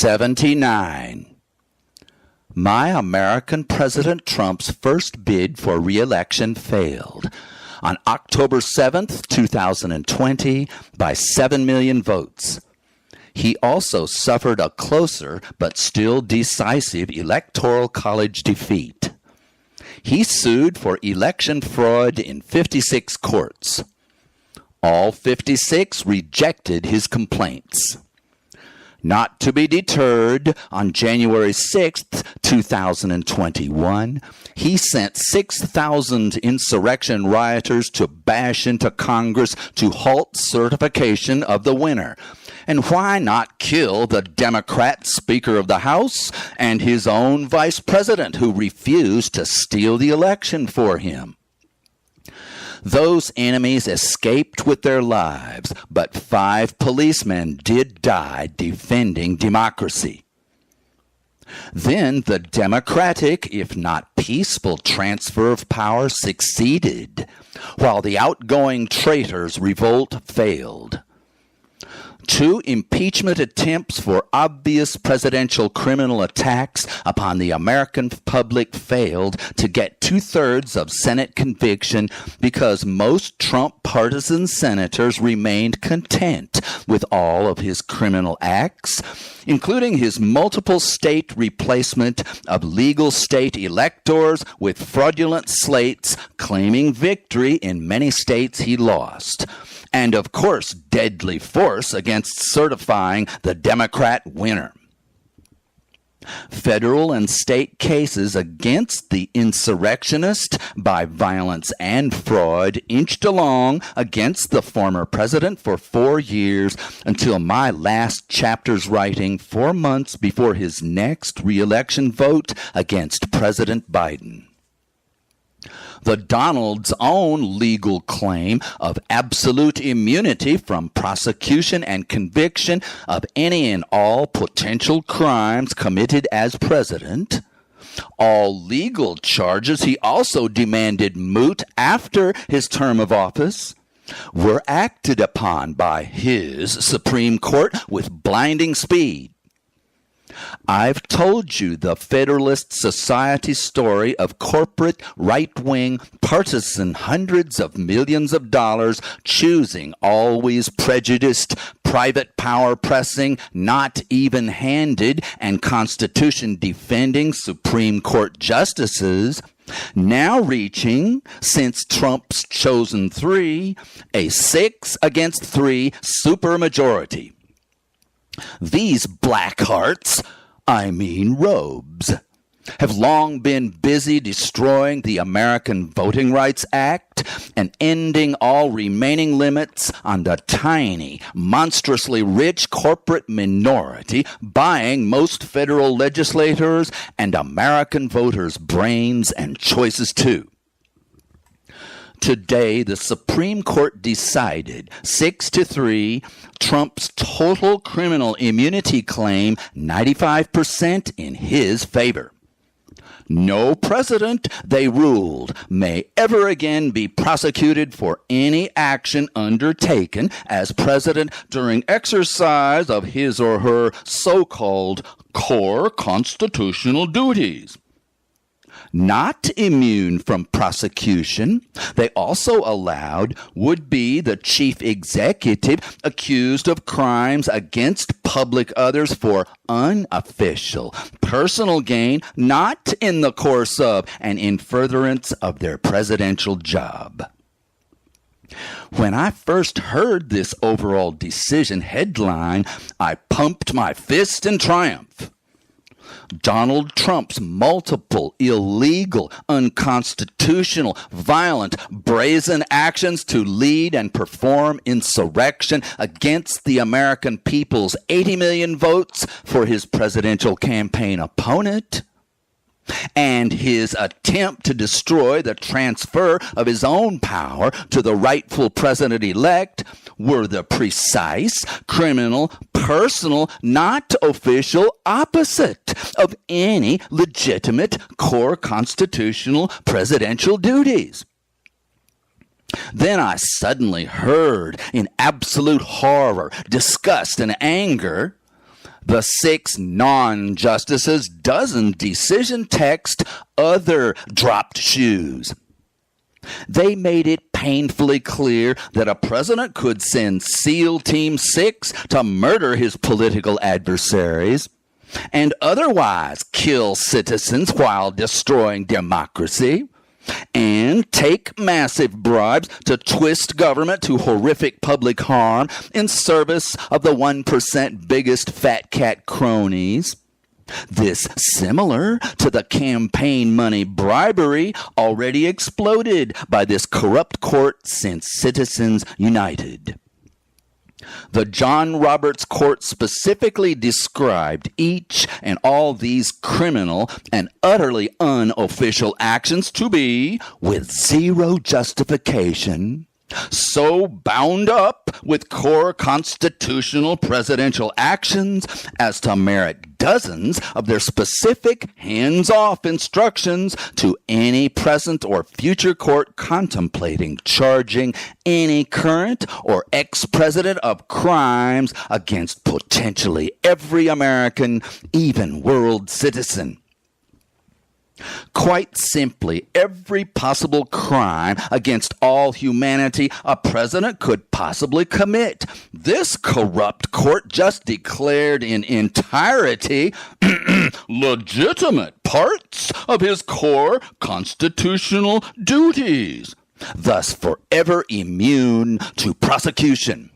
79. My American President Trump's first bid for re-election failed on October 7th, 2020 by 7 million votes. He also suffered a closer but still decisive electoral college defeat. He sued for election fraud in 56 courts. All 56 rejected his complaints. Not to be deterred, on January 6th, 2021, he sent 6,000 insurrection rioters to bash into Congress to halt certification of the winner. And why not kill the Democrat Speaker of the House and his own Vice President who refused to steal the election for him? Those enemies escaped with their lives, but 5 policemen did die defending democracy. Then the democratic, if not peaceful, transfer of power succeeded, while the outgoing traitors' revolt failed. 2 impeachment attempts for obvious presidential criminal attacks upon the American public failed to get 2/3 of Senate conviction because most Trump partisan senators remained content with all of his criminal acts, including his multiple state replacement of legal state electors with fraudulent slates claiming victory in many states he lost. And, of course, deadly force against certifying the Democrat winner. Federal and state cases against the insurrectionist by violence and fraud inched along against the former president for 4 years until my last chapter's writing 4 months before his next re-election vote against President Biden. The Donald's own legal claim of absolute immunity from prosecution and conviction of any and all potential crimes committed as president. All legal charges he also demanded moot after his term of office were acted upon by his Supreme Court with blinding speed. I've told you the Federalist Society story of corporate right-wing partisan hundreds of millions of dollars choosing always prejudiced, private power-pressing, not even-handed, and Constitution-defending Supreme Court justices, now reaching, since Trump's chosen 3, a 6-3 supermajority. These black hearts, robes, have long been busy destroying the American Voting Rights Act and ending all remaining limits on the tiny, monstrously rich corporate minority buying most federal legislators and American voters' brains and choices too. Today, the Supreme Court decided 6-3 Trump's total criminal immunity claim 95% in his favor. No president, they ruled, may ever again be prosecuted for any action undertaken as president during exercise of his or her so-called core constitutional duties. Not immune from prosecution, they also allowed would be the chief executive accused of crimes against public others for unofficial personal gain, not in the course of and in furtherance of their presidential job. When I first heard this overall decision headline, I pumped my fist in triumph. Donald Trump's multiple illegal, unconstitutional, violent, brazen actions to lead and perform insurrection against the American people's 80 million votes for his presidential campaign opponent, and his attempt to destroy the transfer of his own power to the rightful president-elect were the precise, criminal, personal, not official opposite of any legitimate core constitutional presidential duties. Then I suddenly heard, in absolute horror, disgust, and anger, The 6 non-justices' dozen decision text other dropped shoes. They made it painfully clear that a president could send SEAL Team 6 to murder his political adversaries and otherwise kill citizens while destroying democracy, and take massive bribes to twist government to horrific public harm in service of the 1% biggest fat cat cronies. This similar to the campaign money bribery already exploded by this corrupt court since Citizens United. The John Roberts Court specifically described each and all these criminal and utterly unofficial actions to be, with zero justification, so bound up with core constitutional presidential actions as to merit dozens of their specific hands-off instructions to any present or future court contemplating charging any current or ex-president of crimes against potentially every American, even world citizen. Quite simply, every possible crime against all humanity a president could possibly commit. This corrupt court just declared in entirety legitimate parts of his core constitutional duties, thus forever immune to prosecution.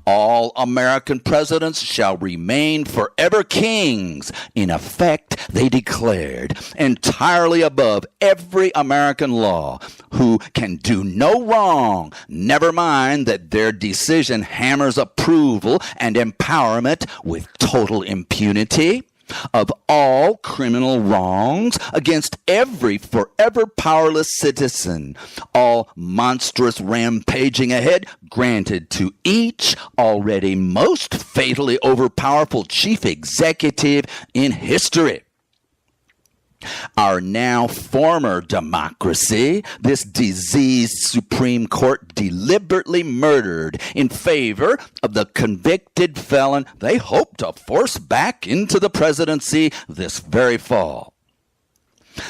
All American presidents shall remain forever kings. In effect, they declared, entirely above every American law, who can do no wrong, never mind that their decision hammers approval and empowerment with total impunity of all criminal wrongs against every forever powerless citizen, all monstrous rampaging ahead granted to each already most fatally overpowerful chief executive in history. Our now former democracy, this diseased Supreme Court deliberately murdered in favor of the convicted felon they hope to force back into the presidency this very fall.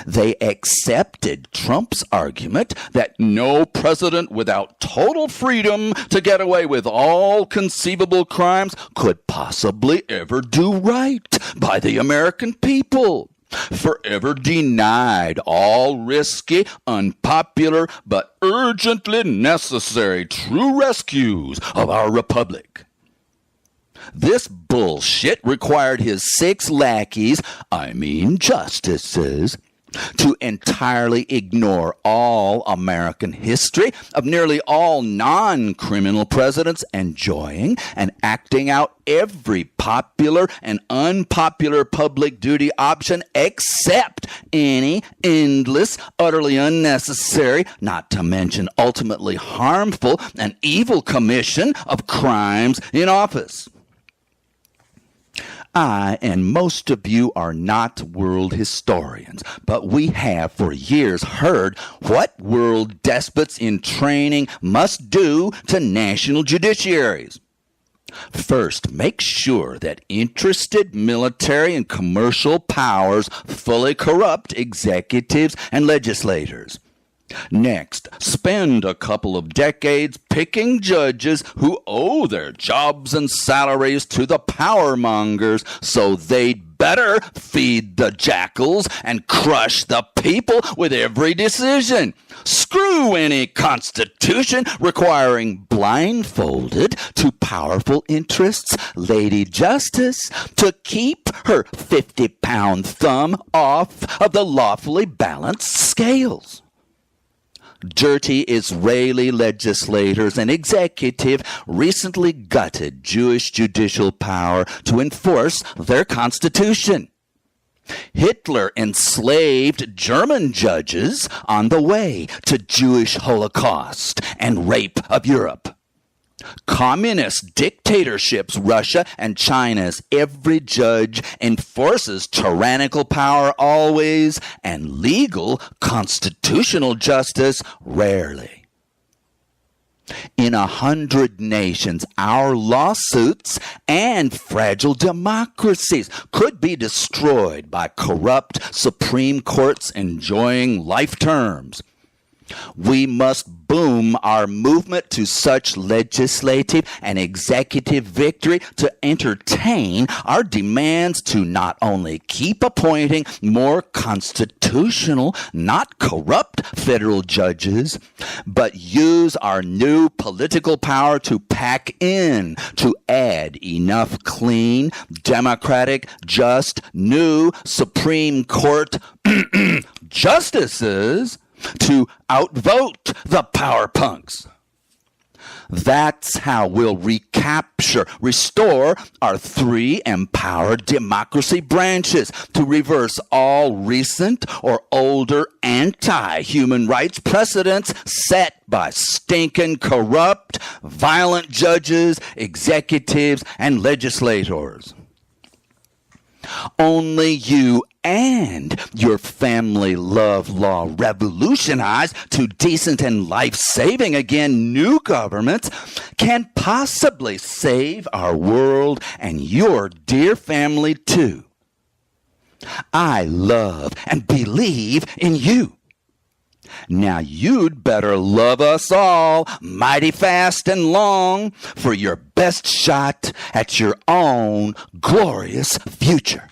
They accepted Trump's argument that no president without total freedom to get away with all conceivable crimes could possibly ever do right by the American people. Forever denied all risky, unpopular, but urgently necessary true rescues of our republic. This bullshit required his 6 lackeys, justices, to entirely ignore all American history of nearly all non-criminal presidents enjoying and acting out every popular and unpopular public duty option except any endless, utterly unnecessary, not to mention ultimately harmful and evil commission of crimes in office. I and most of you are not world historians, but we have for years heard what world despots in training must do to national judiciaries. First, make sure that interested military and commercial powers fully corrupt executives and legislators. Next, spend a couple of decades picking judges who owe their jobs and salaries to the power mongers, so they'd better feed the jackals and crush the people with every decision. Screw any constitution requiring blindfolded to powerful interests Lady Justice to keep her 50-pound thumb off of the lawfully balanced scales. Dirty Israeli legislators and executive recently gutted Jewish judicial power to enforce their constitution. Hitler enslaved German judges on the way to Jewish Holocaust and rape of Europe. Communist dictatorships, Russia and China's every judge enforces tyrannical power always and legal constitutional justice rarely. In 100 nations, our lawsuits and fragile democracies could be destroyed by corrupt Supreme Courts enjoying life terms. We must boom our movement to such legislative and executive victory to entertain our demands to not only keep appointing more constitutional, not corrupt federal judges, but use our new political power to pack in, to add enough clean, democratic, just, new Supreme Court justices to outvote the power punks. That's how we'll restore our three empowered democracy branches to reverse all recent or older anti-human rights precedents set by stinking, corrupt, violent judges, executives, and legislators. Only you and your family love law revolutionized to decent and life-saving again new governments can possibly save our world and your dear family too. I love and believe in you. Now you'd better love us all mighty fast and long for your best shot at your own glorious future.